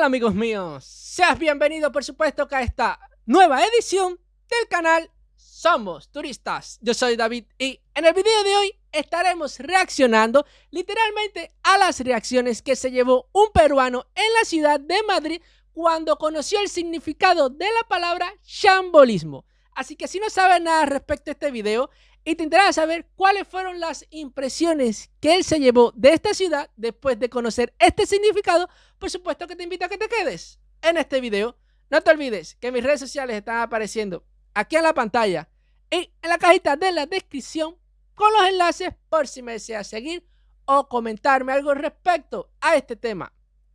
Hola amigos míos, seas bienvenido por supuesto que a esta nueva edición del canal Somos Turistas. Yo soy David y en el video de hoy estaremos reaccionando literalmente a las reacciones que se llevó un peruano en la ciudad de Madrid cuando conoció el significado de la palabra chambolismo. Así que si no sabes nada respecto a este video y te interesa saber cuáles fueron las impresiones que él se llevó de esta ciudad después de conocer este significado, por supuesto que te invito a que te quedes en este video. No te olvides que mis redes sociales están apareciendo aquí en la pantalla y en la cajita de la descripción con los enlaces por si me deseas seguir o comentarme algo respecto a este tema.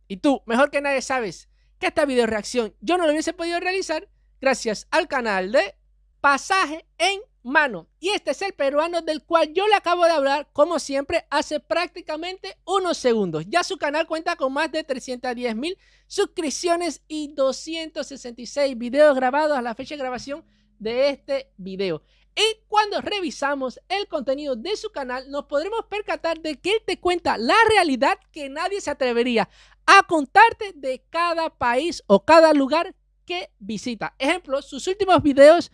Y tú, mejor que nadie, sabes que esta video reacción yo no lo hubiese podido realizar gracias al canal de Pasaje en Mano. Y este es el peruano del cual yo le acabo de hablar, como siempre, hace prácticamente unos segundos. Ya su canal cuenta con más de 310,000 suscripciones y 266 videos grabados a la fecha de grabación de este video. Y cuando revisamos el contenido de su canal, nos podremos percatar de que él te cuenta la realidad que nadie se atrevería a contarte de cada país o cada lugar que visita. Ejemplo, sus últimos videos,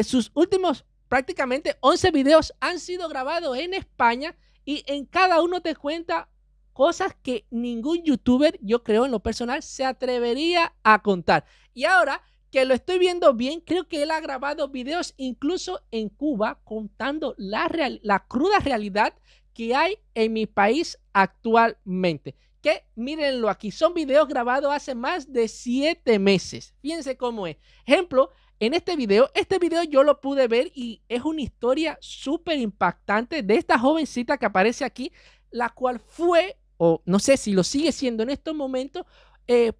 sus últimos prácticamente 11 videos han sido grabados en España y en cada uno te cuenta cosas que ningún youtuber, yo creo en lo personal, se atrevería a contar. Y ahora que lo estoy viendo bien, creo que él ha grabado videos incluso en Cuba contando la cruda realidad que hay en mi país actualmente. Que mírenlo aquí, son videos grabados hace más de 7 meses. Fíjense cómo es. Ejemplo, en este video yo lo pude ver y es una historia súper impactante de esta jovencita que aparece aquí, la cual fue, o no sé si lo sigue siendo en estos momentos,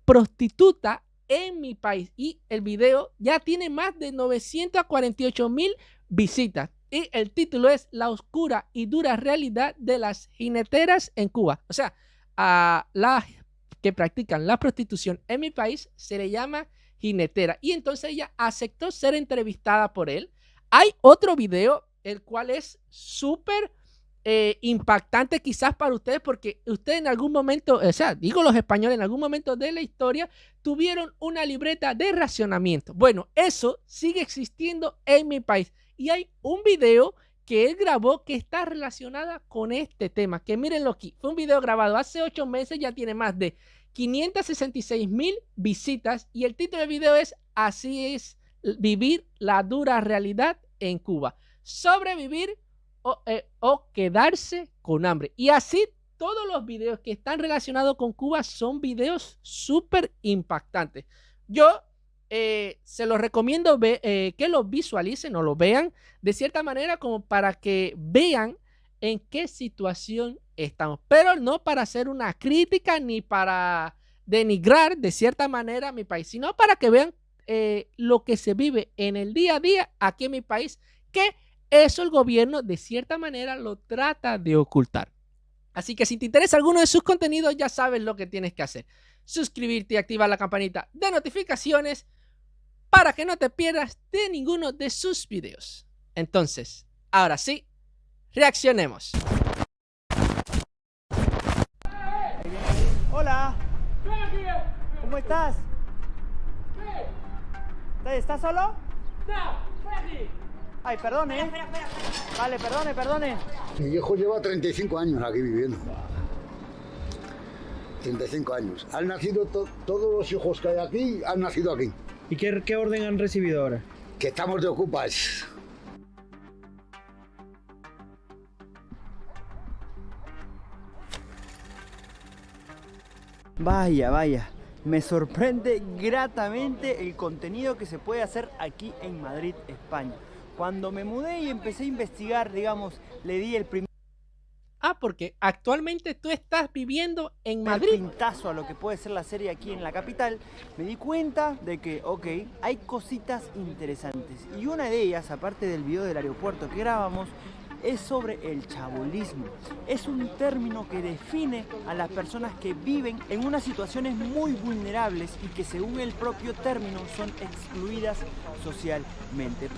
prostituta en mi país. Y el video ya tiene más de 948,000 visitas. Y el título es La oscura y dura realidad de las jineteras en Cuba. O sea, a las que practican la prostitución en mi país se le llama jinetera. Y entonces ella aceptó ser entrevistada por él. Hay otro video, el cual es súper impactante quizás para ustedes, porque ustedes en algún momento, o sea, digo los españoles, en algún momento de la historia tuvieron una libreta de racionamiento. Bueno, eso sigue existiendo en mi país. Y hay un video que él grabó que está relacionada con este tema, que mírenlo aquí. Fue un video grabado hace 8 meses, ya tiene más de 566,000 visitas y el título del video es Así es vivir la dura realidad en Cuba. Sobrevivir o quedarse con hambre. Y así todos los videos que están relacionados con Cuba son videos súper impactantes. Yo se los recomiendo que los visualicen o lo vean de cierta manera como para que vean en qué situación estamos, pero no para hacer una crítica ni para denigrar de cierta manera a mi país, sino para que vean lo que se vive en el día a día aquí en mi país, que eso el gobierno de cierta manera lo trata de ocultar. Así que si te interesa alguno de sus contenidos, ya sabes lo que tienes que hacer: suscribirte y activar la campanita de notificaciones para que no te pierdas de ninguno de sus videos. Entonces, ahora sí, reaccionemos. Hola, ¿cómo estás? ¿Estás solo? No, por aquí. Ay, perdone. Espera. Vale, perdone. Mi viejo lleva 35 años aquí viviendo. 35 años. Han nacido todos los hijos que hay aquí, han nacido aquí. ¿Y qué orden han recibido ahora? Que estamos de ocupas. Vaya. Me sorprende gratamente el contenido que se puede hacer aquí en Madrid, España. Cuando me mudé y empecé a investigar, digamos, le di el primer Porque actualmente tú estás viviendo en Madrid. pintazo a lo que puede ser la serie aquí en la capital, me di cuenta de que, ok, hay cositas interesantes. Y una de ellas, aparte del video del aeropuerto que grabamos, es sobre el chabolismo. Es un término que define a las personas que viven en unas situaciones muy vulnerables y que según el propio término son excluidas socialmente.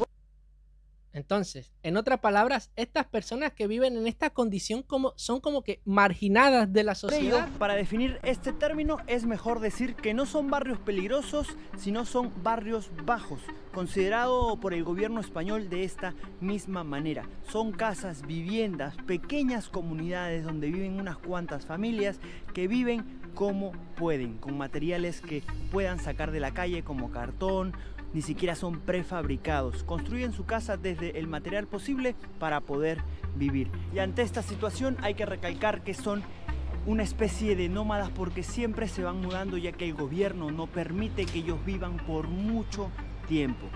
Entonces, en otras palabras, estas personas que viven en esta condición son como que marginadas de la Por ello, sociedad. para definir este término es mejor decir que no son barrios peligrosos, sino son barrios bajos, considerado por el gobierno español de esta misma manera. Son casas, viviendas, pequeñas comunidades donde viven unas cuantas familias que viven como pueden, con materiales que puedan sacar de la calle como cartón. Ni siquiera son prefabricados, construyen su casa desde el material posible para poder vivir. Y ante esta situación hay que recalcar que son una especie de nómadas porque siempre se van mudando, ya que el gobierno no permite que ellos vivan por mucho tiempo.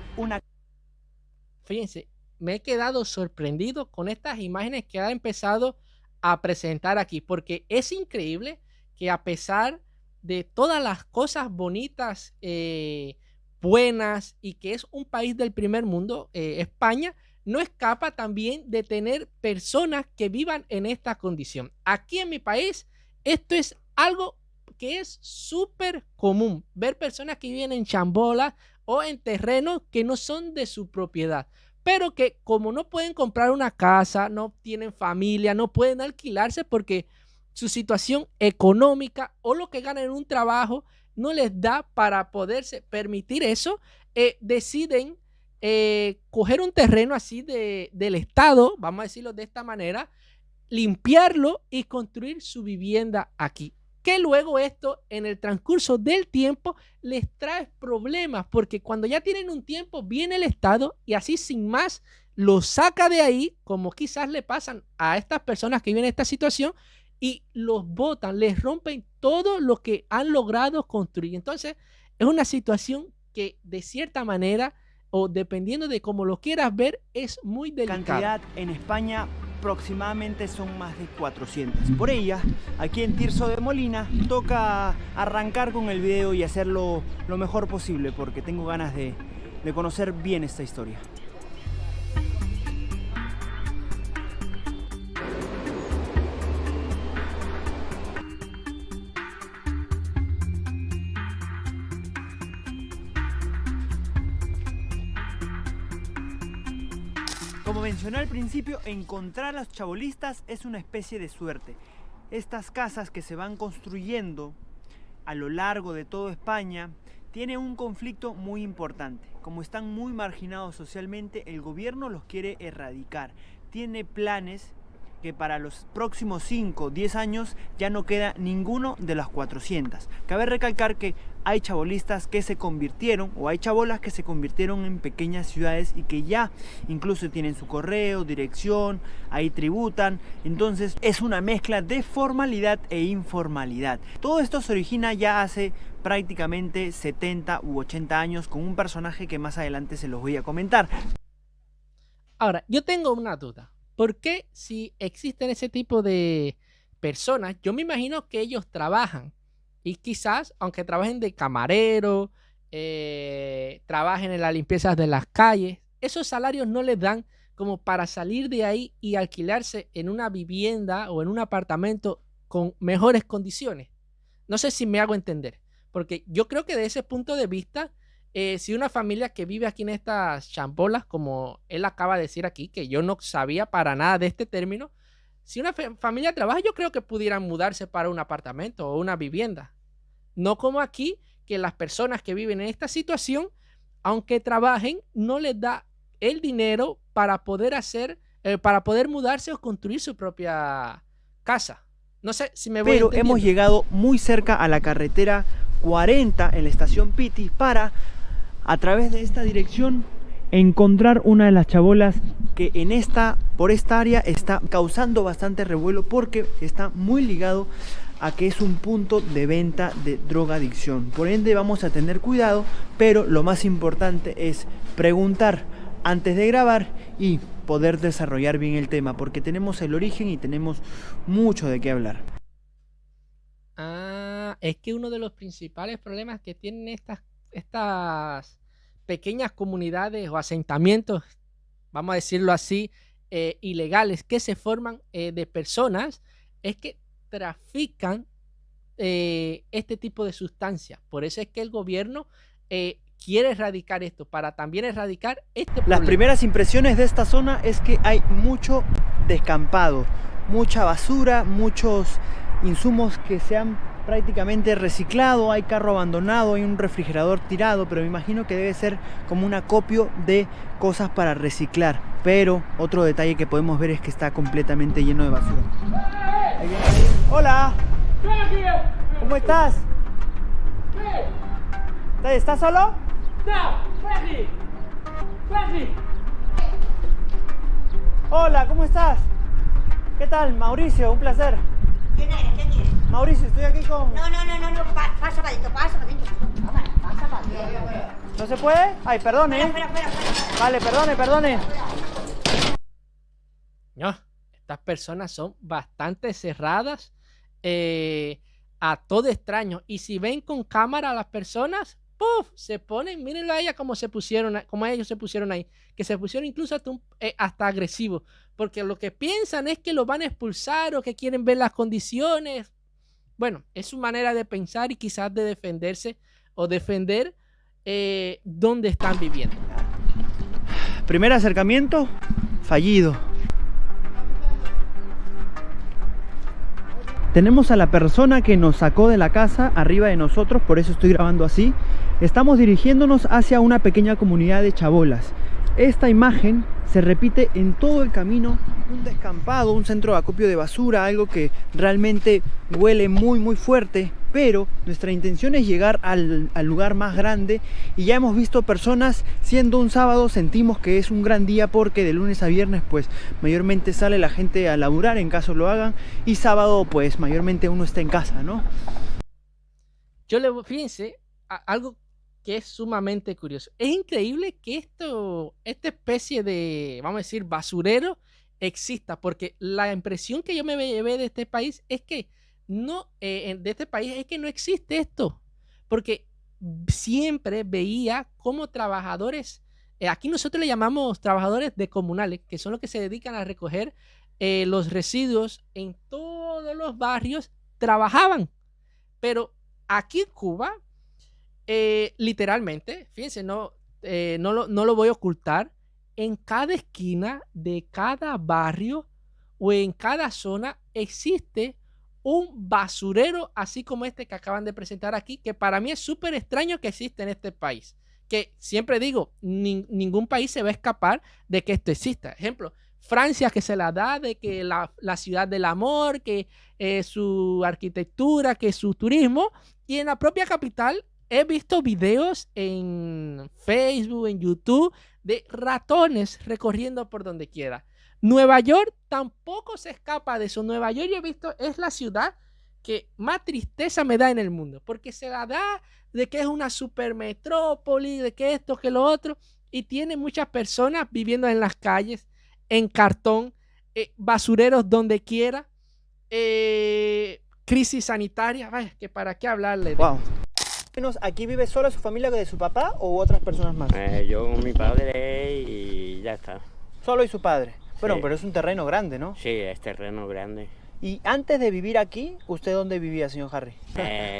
Fíjense, me he quedado sorprendido con estas imágenes que ha empezado a presentar aquí, porque es increíble que a pesar de todas las cosas bonitas, buenas, y que es un país del primer mundo, España no escapa también de tener personas que vivan en esta condición. Aquí en mi país esto es algo que es súper común, ver personas que viven en chambolas o en terrenos que no son de su propiedad, pero que como no pueden comprar una casa, no tienen familia, no pueden alquilarse porque su situación económica o lo que ganan en un trabajo no les da para poderse permitir eso, deciden coger un terreno así del Estado, vamos a decirlo de esta manera, limpiarlo y construir su vivienda aquí. Que luego esto en el transcurso del tiempo les trae problemas, porque cuando ya tienen un tiempo viene el Estado y así sin más los saca de ahí, como quizás le pasan a estas personas que viven en esta situación, y los botan, les rompen todo lo que han logrado construir. Entonces, es una situación que de cierta manera, o dependiendo de cómo lo quieras ver, es muy delicada. Cantidad en España aproximadamente son más de 400. Por ella, aquí en Tirso de Molina, toca arrancar con el video y hacerlo lo mejor posible, porque tengo ganas de conocer bien esta historia. Como mencioné al principio, encontrar a los chabolistas es una especie de suerte. Estas casas que se van construyendo a lo largo de toda España tienen un conflicto muy importante. Como están muy marginados socialmente, el gobierno los quiere erradicar. Tiene planes que para los próximos 5 o 10 años ya no queda ninguno de las 400. Cabe recalcar que hay chabolistas que se convirtieron, o hay chabolas que se convirtieron en pequeñas ciudades y que ya incluso tienen su correo, dirección, ahí tributan. Entonces es una mezcla de formalidad e informalidad. Todo esto se origina ya hace prácticamente 70 u 80 años con un personaje que más adelante se los voy a comentar. Ahora, yo tengo una duda. ¿Por qué si existen ese tipo de personas, yo me imagino que ellos trabajan y quizás, aunque trabajen de camarero, trabajen en la limpieza de las calles, esos salarios no les dan como para salir de ahí y alquilarse en una vivienda o en un apartamento con mejores condiciones? No sé si me hago entender, porque yo creo que de ese punto de vista, si una familia que vive aquí en estas chambolas, como él acaba de decir aquí, que yo no sabía para nada de este término, si una familia trabaja, yo creo que pudieran mudarse para un apartamento o una vivienda. No como aquí, que las personas que viven en esta situación, aunque trabajen, no les da el dinero para poder para poder mudarse o construir su propia casa. No sé si me voy Pero entendiendo. hemos llegado muy cerca a la carretera 40 en la estación Pitis para, a través de esta dirección, encontrar una de las chabolas que por esta área está causando bastante revuelo porque está muy ligado a que es un punto de venta de drogadicción. Por ende vamos a tener cuidado, pero lo más importante es preguntar antes de grabar y poder desarrollar bien el tema, porque tenemos el origen y tenemos mucho de qué hablar. Es que uno de los principales problemas que tienen estas pequeñas comunidades o asentamientos, vamos a decirlo así, ilegales que se forman de personas, es que trafican este tipo de sustancias. Por eso es que el gobierno quiere erradicar esto, para también erradicar este problema. Las primeras impresiones de esta zona es que hay mucho descampado, mucha basura, muchos insumos que se han prácticamente reciclado, hay carro abandonado, hay un refrigerador tirado, pero me imagino que debe ser como un acopio de cosas para reciclar. Pero otro detalle que podemos ver es que está completamente lleno de basura. Ahí viene ahí. Hola, ¿cómo estás? ¿Estás solo? Hola, ¿cómo estás? ¿Qué tal? Mauricio, un placer. ¿Quién eres? ¿Qué quieres? Mauricio, estoy aquí con... No, pasa para adentro, pasa para adentro. Pasa para adentro. ¿No se puede? Ay, perdone. Espera. Vale, perdone. No, estas personas son bastante cerradas a todo extraño. Y si ven con cámara a las personas, ¡puf! Se ponen, mírenlo a ella como ellos se pusieron ahí. Que se pusieron incluso hasta agresivos. Porque lo que piensan es que lo van a expulsar o que quieren ver las condiciones. Bueno, es su manera de pensar y quizás de defenderse o defender dónde están viviendo. Primer acercamiento, fallido. Tenemos a la persona que nos sacó de la casa arriba de nosotros, por eso estoy grabando así. Estamos dirigiéndonos hacia una pequeña comunidad de chabolas. Esta imagen se repite en todo el camino, un descampado, un centro de acopio de basura, algo que realmente huele muy fuerte, pero nuestra intención es llegar al lugar más grande y ya hemos visto personas, siendo un sábado sentimos que es un gran día porque de lunes a viernes pues mayormente sale la gente a laburar en caso lo hagan y sábado pues mayormente uno está en casa, ¿no? Fíjense, algo que es sumamente curioso. Es increíble que esta especie de, vamos a decir, basurero exista, porque la impresión que yo me llevé de este país es que no existe esto, porque siempre veía como trabajadores, aquí nosotros le llamamos trabajadores de comunales, que son los que se dedican a recoger los residuos en todos los barrios, trabajaban, pero aquí en Cuba, literalmente, fíjense, no lo voy a ocultar, en cada esquina de cada barrio o en cada zona existe un basurero, así como este que acaban de presentar aquí, que para mí es súper extraño que existe en este país, que siempre digo, ningún país se va a escapar de que esto exista. Ejemplo, Francia, que se la da de que la ciudad del amor, que su arquitectura, que su turismo, y en la propia capital he visto videos en Facebook, en YouTube, de ratones recorriendo por donde quiera. Nueva York tampoco se escapa de eso. Nueva York, yo he visto, es la ciudad que más tristeza me da en el mundo, porque se la da de que es una supermetrópoli, de que esto, que lo otro, y tiene muchas personas viviendo en las calles, en cartón, basureros donde quiera, crisis sanitaria, vaya, que para qué hablarle. Wow. ¿Aquí vive solo su familia de su papá o otras personas más? Yo con mi padre y ya está. Solo y su padre. Bueno, Sí. pero es un terreno grande, ¿no? Sí, es terreno grande. Y antes de vivir aquí, ¿usted dónde vivía, señor Harry?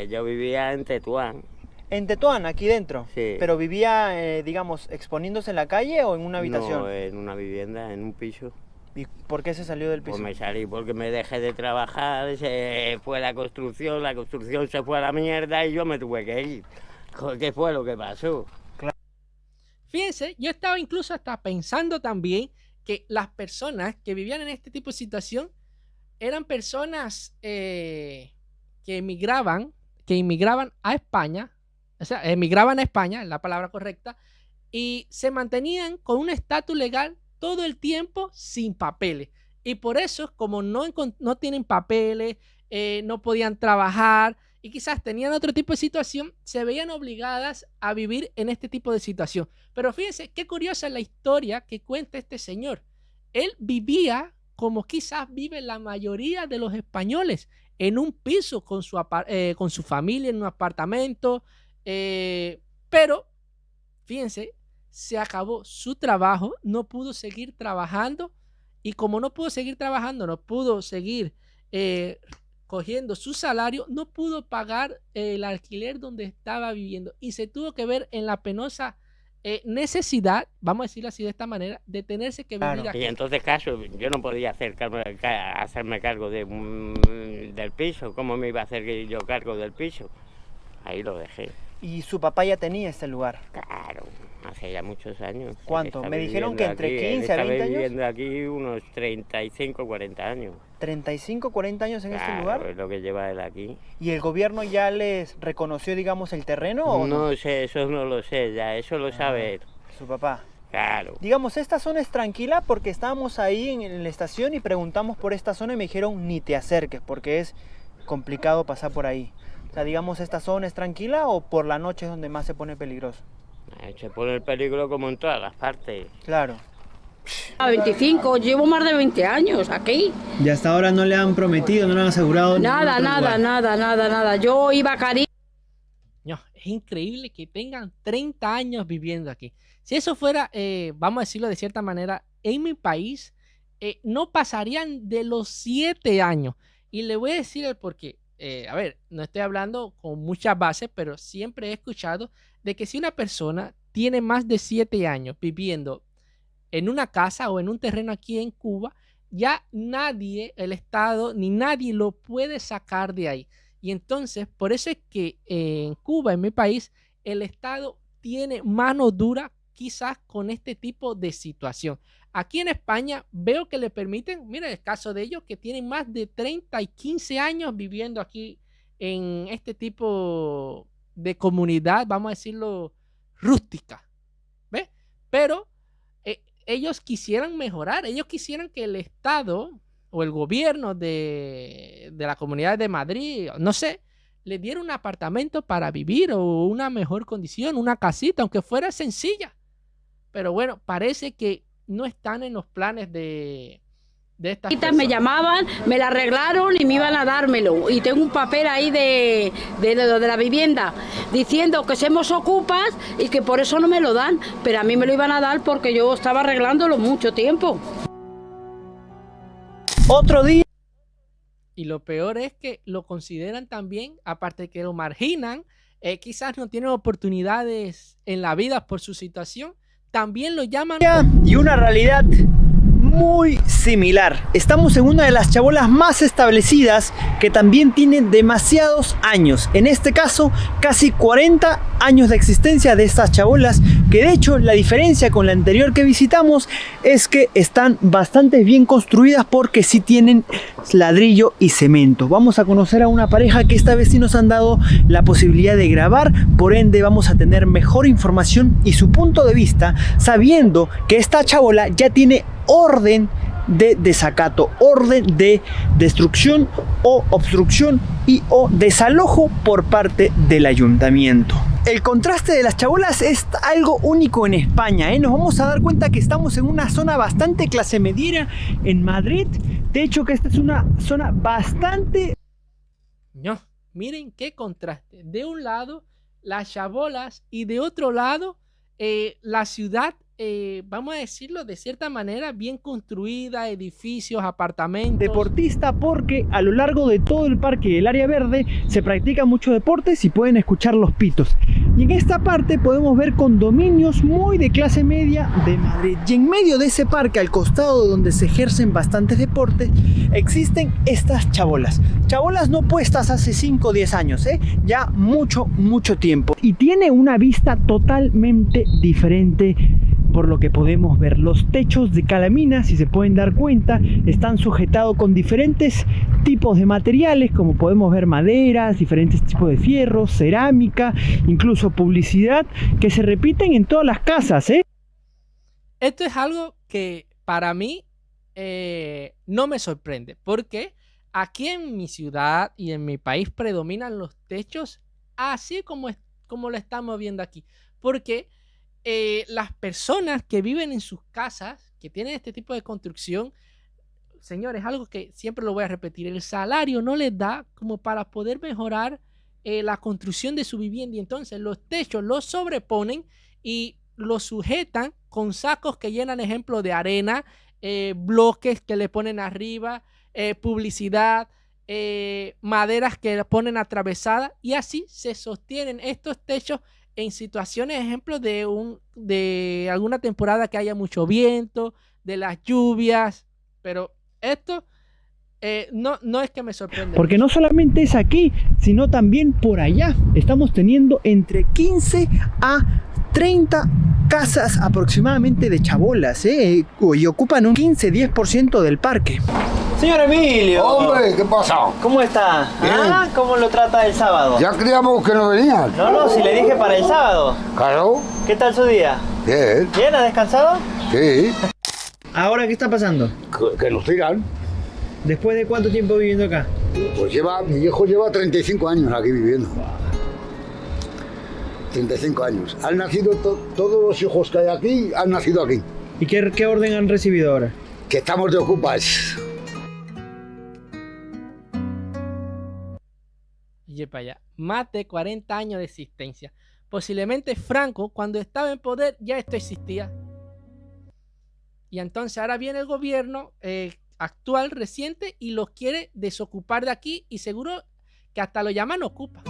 Yo vivía en Tetuán. En Tetuán, aquí dentro. Sí. Pero vivía, digamos, exponiéndose en la calle o en una habitación. No, en una vivienda, en un piso. ¿Y por qué se salió del piso? Pues me salí porque me dejé de trabajar, se fue la construcción se fue a la mierda y yo me tuve que ir. ¿Qué fue lo que pasó? Fíjense, yo estaba incluso hasta pensando también que las personas que vivían en este tipo de situación eran personas que emigraban a España, o sea, emigraban a España, es la palabra correcta, y se mantenían con un estatus legal todo el tiempo sin papeles. Y por eso, como no tienen papeles, no podían trabajar y quizás tenían otro tipo de situación, se veían obligadas a vivir en este tipo de situación. Pero fíjense qué curiosa es la historia que cuenta este señor. Él vivía como quizás vive la mayoría de los españoles, en un piso con su familia, en un apartamento, pero fíjense, se acabó su trabajo, no pudo seguir trabajando y como no pudo seguir trabajando, no pudo seguir cogiendo su salario, no pudo pagar el alquiler donde estaba viviendo y se tuvo que ver en la penosa necesidad, vamos a decirlo así de esta manera, de tenerse que vivir aquí. Y entonces, caso, yo no podía hacerme cargo del piso. ¿Cómo me iba a hacer yo cargo del piso? Ahí lo dejé. Y su papá ya tenía este lugar. Claro, hace ya muchos años. ¿Cuánto? Me dijeron que entre 15 a 20 años. Viviendo aquí unos 35, 40 años. 35, 40 años en este lugar. Es lo que lleva él aquí. ¿Y el gobierno ya les reconoció, digamos, el terreno o no? No sé, eso no lo sé ya, eso lo sabe él. Su papá. Claro. Digamos, esta zona es tranquila porque estábamos ahí en la estación y preguntamos por esta zona y me dijeron ni te acerques porque es complicado pasar por ahí. O sea, digamos, ¿esta zona es tranquila o por la noche es donde más se pone peligroso? Se pone el peligro como en todas las partes. Claro. A 25, llevo más de 20 años aquí. Y hasta ahora no le han prometido, no le han asegurado Nada, ningún otro nada, lugar. nada. Yo iba a Cari. No, es increíble que tengan 30 años viviendo aquí. Si eso fuera, vamos a decirlo de cierta manera, en mi país, no pasarían de los 7 años. Y le voy a decir el porqué. A ver, no estoy hablando con muchas bases, pero siempre he escuchado de que si una persona tiene más de 7 años viviendo en una casa o en un terreno aquí en Cuba, ya nadie, el Estado, ni nadie lo puede sacar de ahí. Y entonces, por eso es que en Cuba, en mi país, el Estado tiene mano dura quizás con este tipo de situación. Aquí en España veo que le permiten, mira el caso de ellos que tienen más de 30 y 15 años viviendo aquí en este tipo de comunidad, vamos a decirlo, rústica. ¿Ves? Pero ellos quisieran mejorar, ellos quisieran que el Estado o el gobierno de la Comunidad de Madrid, no sé, le diera un apartamento para vivir o una mejor condición, una casita, aunque fuera sencilla. Pero bueno, parece que no están en los planes de estas personas. Me llamaban, me la arreglaron y me iban a dármelo. Y tengo un papel ahí de la vivienda diciendo que somos ocupas y que por eso no me lo dan. Pero a mí me lo iban a dar porque yo estaba arreglándolo mucho tiempo. Otro día. Y lo peor es que lo consideran también, aparte de que lo marginan, quizás no tienen oportunidades en la vida por su situación, también lo llaman... Y una realidad muy similar. Estamos en una de las chabolas más establecidas que también tienen demasiados años. En este caso, casi 40 años de existencia de estas chabolas, que de hecho la diferencia con la anterior que visitamos es que están bastante bien construidas porque sí tienen ladrillo y cemento. Vamos a conocer a una pareja que esta vez sí nos han dado la posibilidad de grabar, por ende vamos a tener mejor información y su punto de vista, sabiendo que esta chabola ya tiene orden de desacato, orden de destrucción o obstrucción y o desalojo por parte del ayuntamiento. El contraste de las chabolas es algo único en España, ¿eh? Nos vamos a dar cuenta que estamos en una zona bastante clase mediera en Madrid. De hecho que esta es una zona bastante... No, miren qué contraste. De un lado las chabolas y de otro lado la ciudad, vamos a decirlo de cierta manera, bien construida, edificios, apartamentos. Deportista, porque a lo largo de todo el parque y el área verde se practican muchos deportes y pueden escuchar los pitos. Y en esta parte podemos ver condominios muy de clase media de Madrid. Y en medio de ese parque, al costado donde se ejercen bastantes deportes, existen estas chabolas. Chabolas no puestas hace 5 o 10 años, ya mucho tiempo. Y tiene una vista totalmente diferente. Por lo que podemos ver, los techos de calamina, si se pueden dar cuenta, están sujetados con diferentes tipos de materiales, como podemos ver maderas, diferentes tipos de fierros, cerámica, incluso publicidad, que se repiten en todas las casas, Esto es algo que para mí no me sorprende, porque aquí en mi ciudad y en mi país predominan los techos así como lo estamos viendo aquí, porque las personas que viven en sus casas, que tienen este tipo de construcción, señores, algo que siempre lo voy a repetir, el salario no les da como para poder mejorar la construcción de su vivienda, y entonces los techos los sobreponen y los sujetan con sacos que llenan, ejemplo, de arena, bloques que le ponen arriba, publicidad, maderas que ponen atravesadas y así se sostienen estos techos en situaciones, ejemplo, de alguna temporada que haya mucho viento, de las lluvias, pero esto no es que me sorprende. Porque mucho. no solamente es aquí, sino también por allá. Estamos teniendo entre 15 a 30 casas aproximadamente de chabolas, y ocupan un 15-10% del parque. Señor Emilio. Hombre, ¿qué pasa? ¿Cómo está? Bien. Ah, ¿cómo lo trata el sábado? Ya creíamos que no venían. No, si le dije para el sábado. Claro. ¿Qué tal su día? Bien. ¿Bien? ¿Ha descansado? Sí. ¿Ahora qué está pasando? Que nos tiran. ¿Después de cuánto tiempo viviendo acá? Pues mi viejo lleva 35 años aquí viviendo. 35 años. Han nacido todos los hijos que hay aquí, han nacido aquí. ¿Y qué orden han recibido ahora? Que estamos de ocupas. Y para allá, más de 40 años de existencia. Posiblemente Franco, cuando estaba en poder, ya esto existía. Y entonces ahora viene el gobierno actual, reciente, y los quiere desocupar de aquí y seguro que hasta lo llaman ocupa.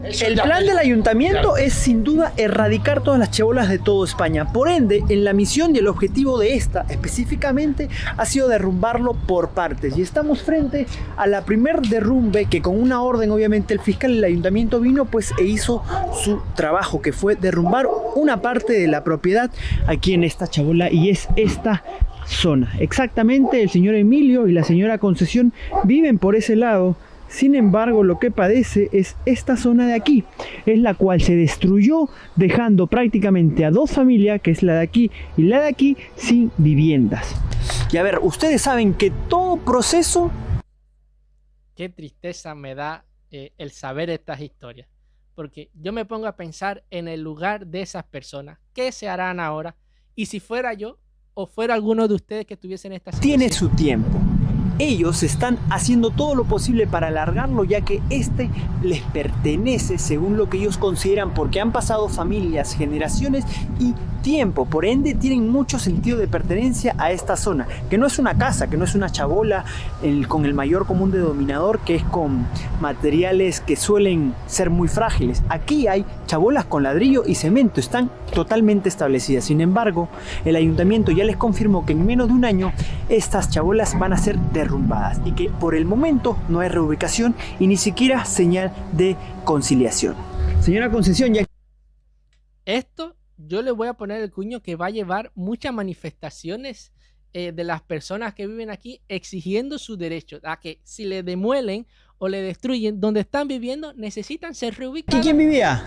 El plan del ayuntamiento es sin duda erradicar todas las chabolas de toda España. Por ende, en la misión y el objetivo de esta específicamente ha sido derrumbarlo por partes. Y estamos frente a la primer derrumbe que con una orden obviamente el fiscal del ayuntamiento vino pues e hizo su trabajo, que fue derrumbar una parte de la propiedad aquí en esta chabola, y es esta zona. Exactamente, el señor Emilio y la señora Concesión viven por ese lado. Sin embargo, lo que padece es esta zona de aquí, es la cual se destruyó, dejando prácticamente a dos familias, que es la de aquí y la de aquí, sin viviendas. Y a ver, ustedes saben que todo proceso... Qué tristeza me da el saber estas historias, porque yo me pongo a pensar en el lugar de esas personas. ¿Qué se harán ahora? Y si fuera yo o fuera alguno de ustedes que estuviese en esta situación. Tiene su tiempo. Ellos están haciendo todo lo posible para alargarlo, ya que este les pertenece según lo que ellos consideran, porque han pasado familias, generaciones y tiempo. Por ende tienen mucho sentido de pertenencia a esta zona, que no es una casa, que no es una chabola con el mayor común denominador, que es con materiales que suelen ser muy frágiles. Aquí hay chabolas con ladrillo y cemento, están totalmente establecidas. Sin embargo, el ayuntamiento ya les confirmó que en menos de un año estas chabolas van a ser derrumbadas y que por el momento no hay reubicación y ni siquiera señal de conciliación. Señora Concesión, ya... Esto yo le voy a poner el cuño que va a llevar muchas manifestaciones de las personas que viven aquí exigiendo su derecho a que si le demuelen o le destruyen donde están viviendo, necesitan ser reubicados. ¿Quién vivía?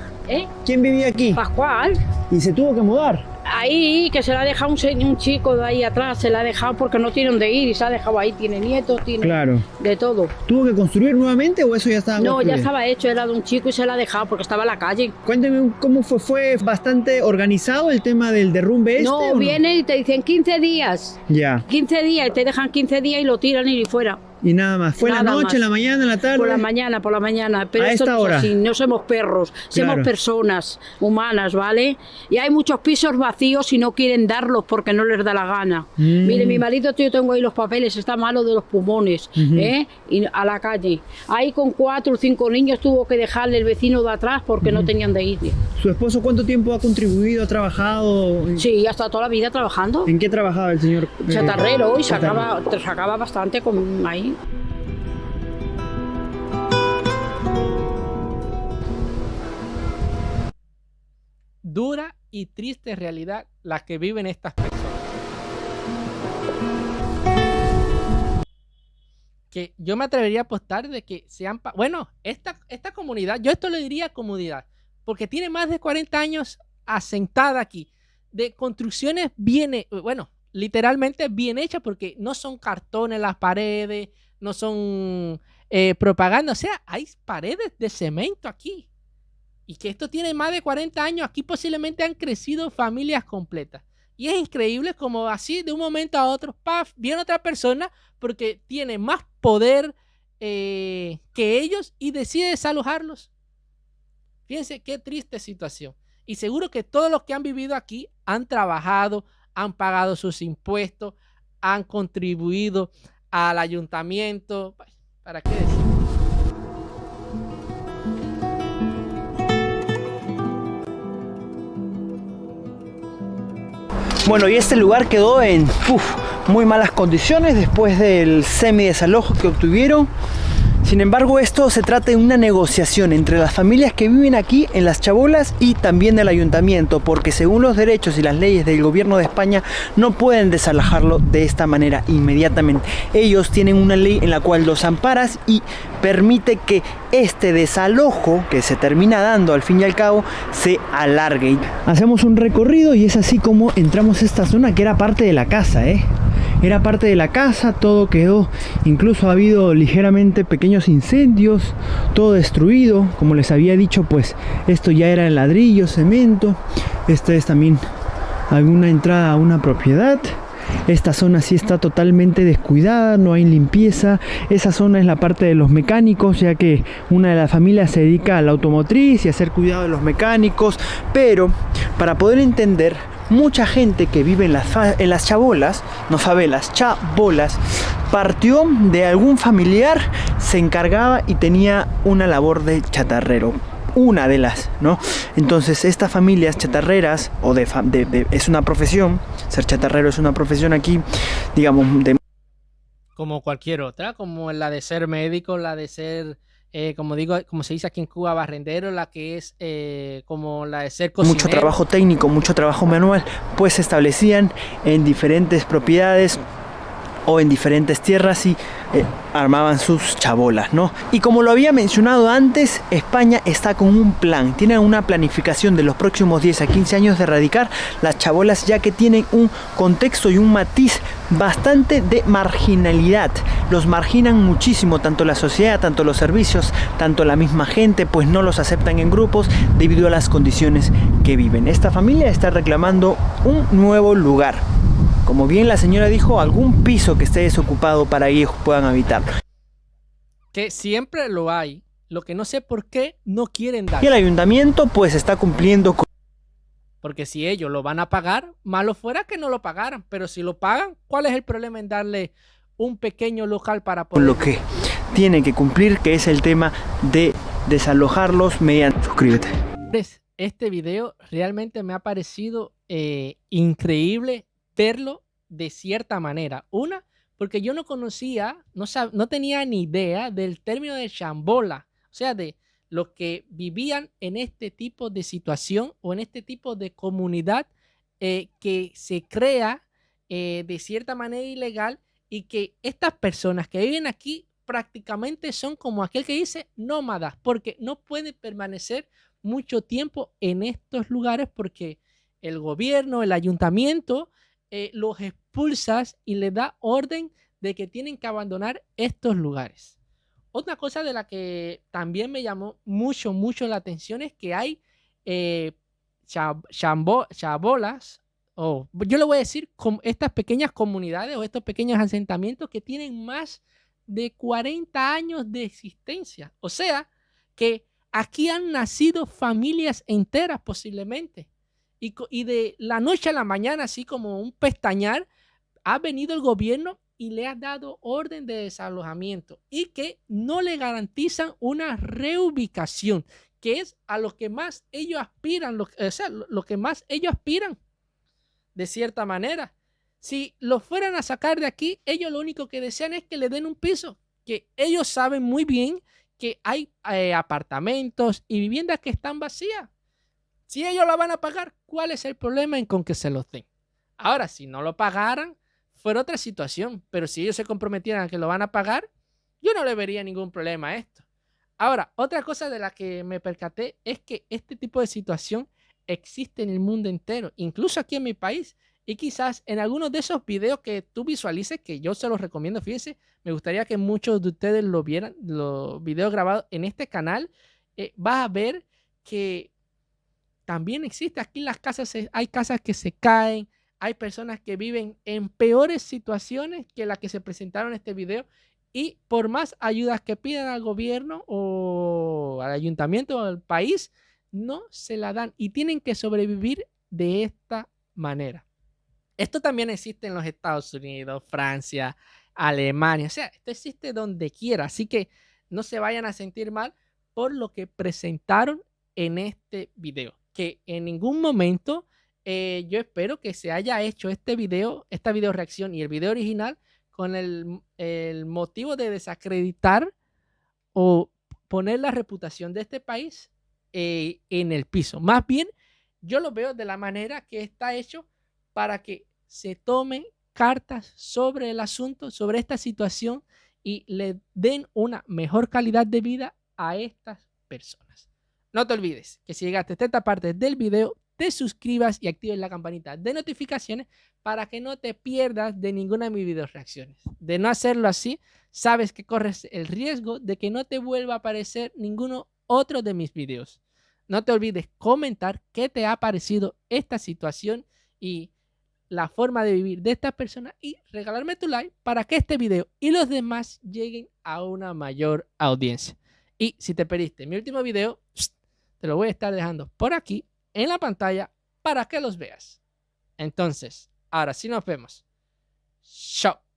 ¿Quién vivía aquí? Pascual. Y se tuvo que mudar. Ahí, que se la ha dejado un chico de ahí atrás, se la ha dejado porque no tiene dónde ir y se ha dejado ahí, tiene nietos, tiene de todo. ¿Tuvo que construir nuevamente o eso ya estaba construido? No, ya estaba hecho, era de un chico y se la ha dejado porque estaba en la calle. Cuénteme cómo fue bastante organizado el tema del derrumbe este. No, vienen y te dicen 15 días. Ya. 15 días y te dejan 15 días y lo tiran y fuera. Y nada más. ¿Fue Nada la noche, más. en la mañana, en la tarde? Por la mañana. Pero ¿A esto esta no hora? es así, no somos perros, somos Claro. personas humanas, ¿vale? Y hay muchos pisos vacíos y no quieren darlos porque no les da la gana. Mire, mi marido, yo tengo ahí los papeles, está malo de los pulmones, y a la calle. Ahí con 4 o 5 niños tuvo que dejarle el vecino de atrás porque no tenían de ir. ¿Su esposo cuánto tiempo ha contribuido, ha trabajado? Sí, hasta toda la vida trabajando. ¿En qué trabajaba el señor? Chatarrero y chatarrero. sacaba bastante con ahí. Dura y triste realidad la que viven estas personas. Que yo me atrevería a apostar de que sean... Bueno, esta comunidad, yo esto le diría comunidad, porque tiene más de 40 años asentada aquí, de construcciones bien, bueno, literalmente bien hechas, porque no son cartones en las paredes, no son propaganda, o sea, hay paredes de cemento aquí. Y que esto tiene más de 40 años, aquí posiblemente han crecido familias completas. Y es increíble como así, de un momento a otro, ¡paf!, viene otra persona porque tiene más poder que ellos y decide desalojarlos. Fíjense qué triste situación. Y seguro que todos los que han vivido aquí han trabajado, han pagado sus impuestos, han contribuido al ayuntamiento. ¿Para qué decir? Bueno, y este lugar quedó en muy malas condiciones después del semi-desalojo que obtuvieron. Sin embargo, esto se trata de una negociación entre las familias que viven aquí en Las Chabolas y también del ayuntamiento, porque según los derechos y las leyes del gobierno de España no pueden desalojarlo de esta manera inmediatamente. Ellos tienen una ley en la cual los amparas y permite que este desalojo que se termina dando al fin y al cabo se alargue. Hacemos un recorrido y es así como entramos a esta zona que era parte de la casa, Era parte de la casa, todo quedó, incluso ha habido ligeramente pequeños incendios, todo destruido. Como les había dicho, pues esto ya era ladrillo, cemento. Esta es también alguna entrada a una propiedad. Esta zona sí está totalmente descuidada, no hay limpieza. Esa zona es la parte de los mecánicos, ya que una de las familias se dedica a la automotriz y a hacer cuidado de los mecánicos. Pero para poder entender, mucha gente que vive en las chabolas, no favelas, chabolas, partió de algún familiar, se encargaba y tenía una labor de chatarrero. Una de las, ¿no? Entonces estas familias chatarreras, o es una profesión, ser chatarrero es una profesión aquí, digamos, como cualquier otra, como la de ser médico, la de ser, como se dice aquí en Cuba, barrendero, la que es como la de ser cocinero. Mucho trabajo técnico, mucho trabajo manual, pues se establecían en diferentes propiedades o en diferentes tierras y armaban sus chabolas, ¿no? Y como lo había mencionado antes, España está con un plan, tiene una planificación de los próximos 10 a 15 años de erradicar las chabolas, ya que tienen un contexto y un matiz bastante de marginalidad. Los marginan muchísimo, tanto la sociedad, tanto los servicios, tanto la misma gente, pues no los aceptan en grupos debido a las condiciones que viven. Esta familia está reclamando un nuevo lugar. Como bien la señora dijo, algún piso que esté desocupado para que ellos puedan habitar. Que siempre lo hay. Lo que no sé por qué no quieren dar. Y el ayuntamiento pues está cumpliendo con... Porque si ellos lo van a pagar, malo fuera que no lo pagaran. Pero si lo pagan, ¿cuál es el problema en darle un pequeño local para poder... Lo que tienen que cumplir, que es el tema de desalojarlos mediante... Suscríbete. Este video realmente me ha parecido increíble verlo de cierta manera. Una, porque yo no conocía, no tenía ni idea del término de chambola, o sea, de los que vivían en este tipo de situación o en este tipo de comunidad que se crea de cierta manera ilegal, y que estas personas que viven aquí prácticamente son como aquel que dice nómadas, porque no pueden permanecer mucho tiempo en estos lugares porque el gobierno, el ayuntamiento los expulsa y les da orden de que tienen que abandonar estos lugares. Otra cosa de la que también me llamó mucho la atención es que hay chabolas, o yo le voy a decir estas pequeñas comunidades o estos pequeños asentamientos que tienen más de 40 años de existencia. O sea, que aquí han nacido familias enteras posiblemente. Y de la noche a la mañana, así como un pestañear, ha venido el gobierno y le ha dado orden de desalojamiento y que no le garantizan una reubicación, que es a lo que más ellos aspiran, lo que más ellos aspiran, de cierta manera. Si los fueran a sacar de aquí, ellos lo único que desean es que le den un piso, que ellos saben muy bien que hay apartamentos y viviendas que están vacías. Si ellos lo van a pagar, ¿cuál es el problema en con que se los den? Ahora, si no lo pagaran, fuera otra situación. Pero si ellos se comprometieran a que lo van a pagar, yo no le vería ningún problema a esto. Ahora, otra cosa de la que me percaté es que este tipo de situación existe en el mundo entero, incluso aquí en mi país. Y quizás en algunos de esos videos que tú visualices, que yo se los recomiendo, fíjense, me gustaría que muchos de ustedes lo vieran, los videos grabados en este canal, vas a ver que también existe aquí las casas, hay casas que se caen, hay personas que viven en peores situaciones que las que se presentaron en este video, y por más ayudas que pidan al gobierno o al ayuntamiento o al país, no se la dan y tienen que sobrevivir de esta manera. Esto también existe en los Estados Unidos, Francia, Alemania. O sea, esto existe donde quiera. Así que no se vayan a sentir mal por lo que presentaron en este video. Que en ningún momento yo espero que se haya hecho esta video reacción y el video original con el motivo de desacreditar o poner la reputación de este país en el piso. Más bien, yo lo veo de la manera que está hecho para que se tomen cartas sobre el asunto, sobre esta situación y le den una mejor calidad de vida a estas personas. No te olvides que si llegaste a esta parte del video, te suscribas y actives la campanita de notificaciones para que no te pierdas de ninguna de mis videos reacciones. De no hacerlo así, sabes que corres el riesgo de que no te vuelva a aparecer ninguno otro de mis videos. No te olvides comentar qué te ha parecido esta situación y la forma de vivir de esta persona y regalarme tu like para que este video y los demás lleguen a una mayor audiencia. Y si te perdiste mi último video, te lo voy a estar dejando por aquí en la pantalla para que los veas. Entonces, ahora sí nos vemos. Chao.